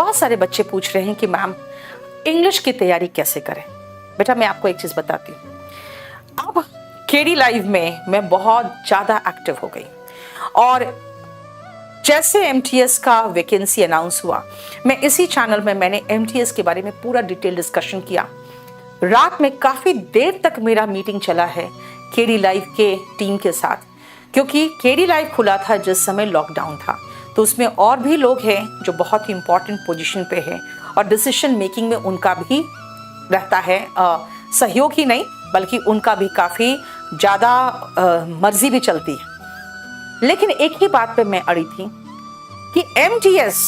बहुत सारे बच्चे पूछ रहे हैं कि मैम इंग्लिश की तैयारी कैसे करें। बेटा मैं आपको एक चीज बताती हूँ। अब केडी लाइव में मैं बहुत ज्यादा एक्टिव हो गई और जैसे एमटीएस का वैकेंसी अनाउंस हुआ, मैं इसी चैनल में मैंने एमटीएस के बारे में पूरा डिटेल डिस्कशन किया। रात में काफी देर तक मेरा मीटिंग चला है केडी लाइव के टीम के साथ, क्योंकि केडी लाइव खुला था जिस समय लॉकडाउन था, तो उसमें और भी लोग हैं जो बहुत ही इंपॉर्टेंट पोजीशन पे हैं और डिसीजन मेकिंग में उनका भी रहता है सहयोग ही नहीं बल्कि उनका भी काफी ज्यादा मर्जी भी चलती है। लेकिन एक ही बात पे मैं अड़ी थी कि एमटीएस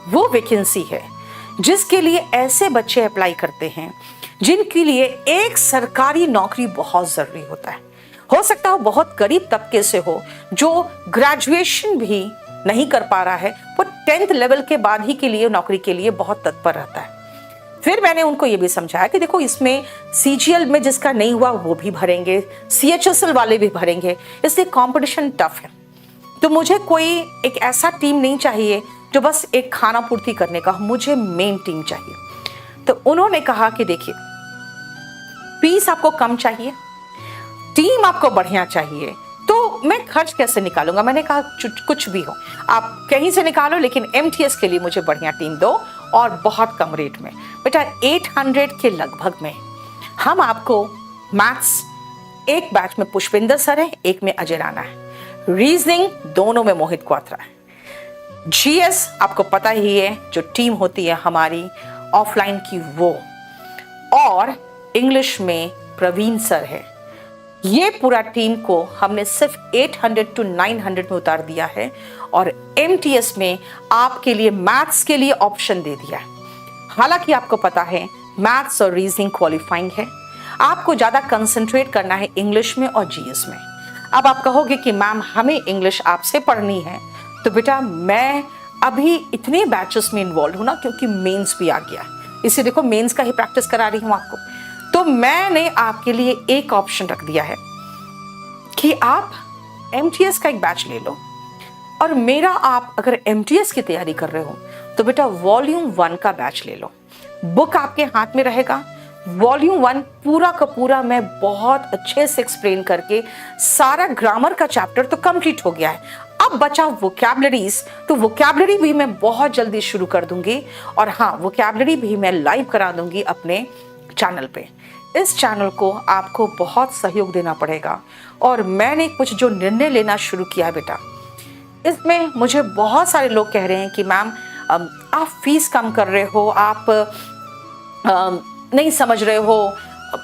वो वैकेंसी है जिसके लिए ऐसे बच्चे अप्लाई करते हैं जिनके लिए एक सरकारी नौकरी बहुत जरूरी होता है। हो सकता है बहुत गरीब तबके से हो जो ग्रेजुएशन भी नहीं कर पा रहा है, वो 10th लेवल के बाद ही के लिए नौकरी के लिए बहुत तत्पर रहता है। फिर मैंने उनको ये भी समझाया कि देखो इसमें सीजीएल में जिसका नहीं हुआ वो भी भरेंगे, सीएचएसएल वाले भी भरेंगे, इसलिए कंपटीशन टफ है। तो मुझे कोई एक ऐसा टीम नहीं चाहिए जो बस एक खाना पूर्ति करने का, मुझे मेन टीम चाहिए। तो उन्होंने कहा कि देखिए फीस आपको कम चाहिए, टीम आपको बढ़िया चाहिए, तो मैं खर्च कैसे निकालूंगा। मैंने कहा कुछ भी हो आप कहीं से निकालो, लेकिन एमटीएस के लिए मुझे बढ़िया टीम दो और बहुत कम रेट में। बेटा 800 के लगभग में हम आपको मैथ्स, एक बैच में पुष्पिंदर सर है, एक में अजय राणा है, रीजनिंग दोनों में मोहित क्वात्रा है, जीएस आपको पता ही है जो टीम होती है हमारी ऑफलाइन की वो, और इंग्लिश में प्रवीण सर है। ये पूरा टीम को हमने सिर्फ 800 to 900 में उतार दिया है और एमटीएस में आपके लिए मैथ्स के लिए ऑप्शन दे दिया है। हालांकि आपको पता है मैथ्स और रीजनिंग क्वालिफाइंग है, आपको ज्यादा कंसंट्रेट करना है इंग्लिश में और जीएस में। अब आप कहोगे कि मैम हमें इंग्लिश आपसे पढ़नी है, तो बेटा मैं अभी इतने बैचेस में इन्वॉल्व हूं ना, क्योंकि मेंस भी आ गया है, इसे देखो मेंस का ही प्रैक्टिस करा रही हूं आपको। तो मैंने आपके लिए एक ऑप्शन रख दिया है कि आप एमटीएस का एक बैच ले लो, और मेरा आप अगर एमटीएस की तैयारी कर रहे हो तो बेटा वॉल्यूम 1 का बैच ले लो। बुक आपके हाथ में रहेगा, वॉल्यूम 1 पूरा का पूरा मैं बहुत अच्छे से एक्सप्लेन करके, सारा ग्रामर का चैप्टर तो कंप्लीट हो गया है, अब बचा वोकैबुलरीज, तो वोकैबुलरी भी मैं बहुत जल्दी शुरू कर दूंगी, और हाँ वोकैबुलरी भी मैं लाइव करा दूंगी अपने चैनल पे। इस चैनल को आपको बहुत सहयोग देना पड़ेगा, और मैंने कुछ जो निर्णय लेना शुरू किया बेटा, इसमें मुझे बहुत सारे लोग कह रहे हैं कि मैम आप फीस कम कर रहे हो, आप नहीं समझ रहे हो।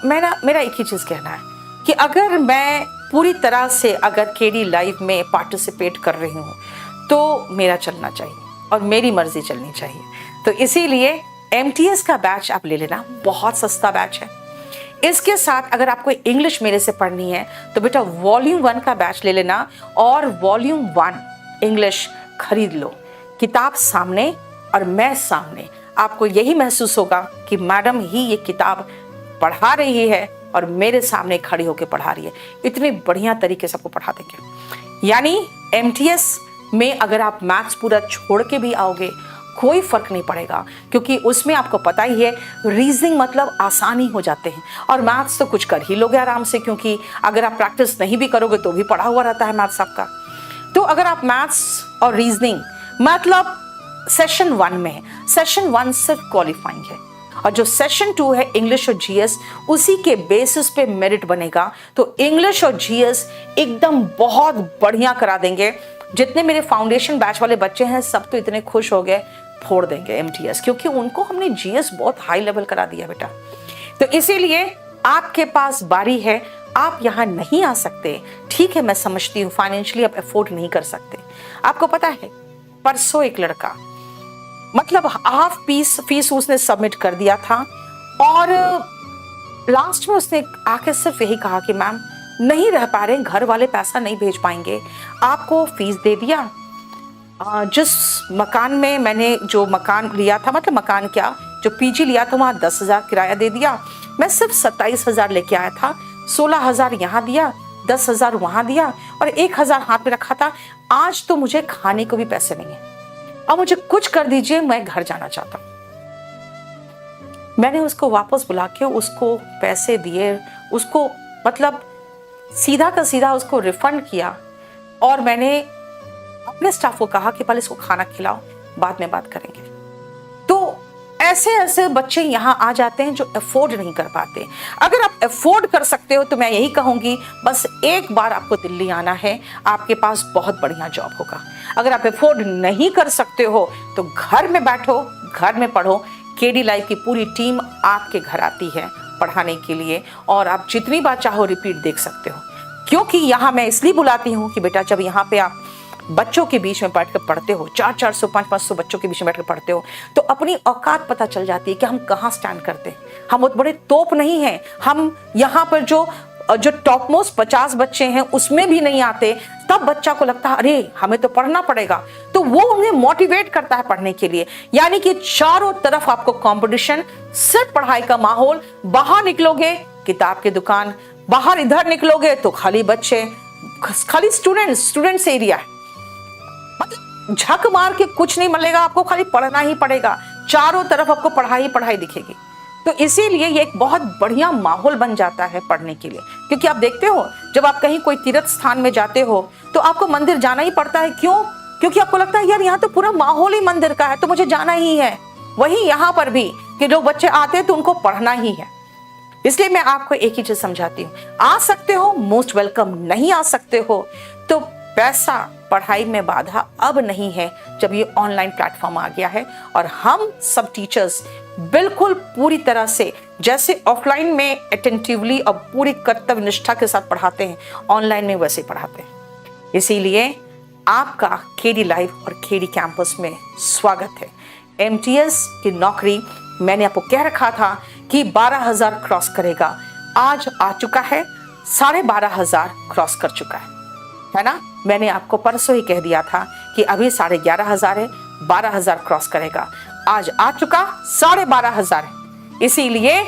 मेरा एक ही चीज़ कहना है कि अगर मैं पूरी तरह से अगर केडी लाइव में पार्टिसिपेट कर रही हूँ तो मेरा चलना चाहिए और मेरी मर्जी चलनी चाहिए। तो इसीलिए एमटीएस का बैच आप ले लेना, बहुत सस्ता बैच है। इसके साथ अगर आपको इंग्लिश मेरे से पढ़नी है तो बेटा वॉल्यूम 1 का बैच ले लेना, और वॉल्यूम 1 इंग्लिश खरीद लो, किताब सामने और मैं सामने, आपको यही महसूस होगा कि मैडम ही ये किताब पढ़ा रही है और मेरे सामने खड़ी होकर पढ़ा रही है। इतने बढ़िया तरीके से आपको पढ़ा देंगे। यानी एमटीएस में अगर आप मैथ्स पूरा छोड़ के भी आओगे कोई फर्क नहीं पड़ेगा, क्योंकि उसमें आपको पता ही है रीजनिंग मतलब आसानी हो जाते हैं, और मैथ्स तो कुछ कर ही लोगे आराम से, क्योंकि अगर आप प्रैक्टिस नहीं भी करोगे तो भी पढ़ा हुआ रहता है मैथ्स आपका। तो अगर आप मैथ्स और रीजनिंग मतलब सेशन 1 में है, सेशन 1 सिर्फ क्वालिफाइंग है, और जो सेशन 2 है इंग्लिश और जीएस, उसी के बेसिस पे मेरिट बनेगा। तो इंग्लिश और जीएस एकदम बहुत बढ़िया करा देंगे। जितने मेरे फाउंडेशन बैच वाले बच्चे हैं सब तो इतने खुश हो गए, फोड़ देंगे एमटीएस, क्योंकि उनको हमने जीएस बहुत हाई लेवल करा दिया बेटा। तो इसीलिए आपके पास बारी है, आप यहाँ नहीं आ सकते, ठीक है मैं समझती हूँ फाइनेंशियली आप अफोर्ड नहीं कर सकते। आपको पता है परसों एक लड़का मतलब हाफ फीस उसने सबमिट कर दिया था, और लास्ट में उसने आके सिर्फ यही कहा कि मैम नहीं रह पा रहे, घर वाले पैसा नहीं भेज पाएंगे, आपको फीस दे दिया। जिस मकान में मैंने जो मकान लिया था, मतलब मकान क्या जो पीजी लिया था, वहाँ 10,000 किराया दे दिया, मैं सिर्फ 27,000 लेके आया था, 16,000 यहाँ दिया, 10,000 वहाँ दिया और 1,000 हाथ में रखा था। आज तो मुझे खाने को भी पैसे नहीं है। और मुझे कुछ कर दीजिए, मैं घर जाना चाहता हूँ। मैंने उसको वापस बुला के उसको पैसे दिए, उसको मतलब सीधा का सीधा उसको रिफंड किया। और मैंने अपने स्टाफ को कहा कि पहले इसको खाना खिलाओ, बाद में बात करेंगे। तो ऐसे ऐसे बच्चे यहाँ आ जाते हैं जो अफोर्ड नहीं कर पाते। अगर आप अफोर्ड कर सकते हो तो मैं यही कहूँगी, बस एक बार आपको दिल्ली आना है, आपके पास बहुत बढ़िया जॉब होगा। अगर आप अफोर्ड नहीं कर सकते हो तो घर में बैठो, घर में पढ़ो। केडी लाइव की पूरी टीम आपके घर आती है पढ़ाने के लिए, और आप जितनी बार चाहो रिपीट देख सकते हो। क्योंकि यहाँ मैं इसलिए बुलाती हूँ कि बेटा जब यहाँ पे आप बच्चों के बीच में बैठकर पढ़ते हो, 400-400 500-500 बच्चों के बीच में बैठकर पढ़ते हो, तो अपनी औकात पता चल जाती है कि हम कहाँ स्टैंड करते हैं। हम बहुत बड़े तोप नहीं हैं, हम यहाँ पर जो टॉप मोस्ट 50 बच्चे हैं उसमें भी नहीं आते। तब बच्चा को लगता है अरे हमें तो पढ़ना पड़ेगा, तो वो उन्हें मोटिवेट करता है पढ़ने के लिए। यानी कि चारों तरफ आपको कंपटीशन, सिर्फ पढ़ाई का माहौल। बाहर निकलोगे किताब की दुकान, बाहर इधर निकलोगे तो खाली बच्चे, खाली स्टूडेंट्स एरिया है। मतलब झक मार के कुछ नहीं मिलेगा आपको, खाली पढ़ना ही पड़ेगा। चारों तरफ आपको पढ़ाई पढ़ाई दिखेगी। तो इसीलिए ये एक बहुत बढ़िया माहौल बन जाता है पढ़ने के लिए। क्योंकि आप देखते हो जब आप कहीं कोई तीर्थ स्थान में जाते हो तो आपको मंदिर जाना ही पड़ता है। क्यों? क्योंकि आपको लगता है यार यहाँ तो पूरा माहौल ही मंदिर का है, तो मुझे जाना ही है। वही यहाँ पर भी कि जो बच्चे आते हैं तो उनको पढ़ना ही है। इसलिए मैं आपको एक ही चीज समझाती हूँ, आ सकते हो मोस्ट वेलकम, नहीं आ सकते हो तो पैसा पढ़ाई में बाधा अब नहीं है, जब ये ऑनलाइन प्लेटफॉर्म आ गया है। और हम सब टीचर्स बिल्कुल पूरी तरह से जैसे ऑफलाइन में अटेंटिवली और पूरी कर्तव्य निष्ठा के साथ पढ़ाते हैं, ऑनलाइन में वैसे पढ़ाते हैं। इसीलिए आपका केडी लाइव और केडी कैंपस में स्वागत है। एमटीएस की नौकरी मैंने आपको कह रखा था कि 12,000 क्रॉस करेगा, आज आ चुका है, 12,500 क्रॉस कर चुका है ना। मैंने आपको परसों ही कह दिया था कि अभी 11,500 है, 12,000 क्रॉस करेगा, आज आ चुका 12,500 है। इसीलिए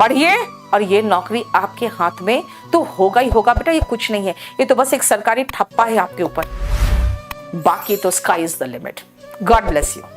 पढ़िए और ये नौकरी आपके हाथ में तो होगा ही होगा बेटा। ये कुछ नहीं है, ये तो बस एक सरकारी ठप्पा है आपके ऊपर, बाकी तो sky is the limit. God bless you.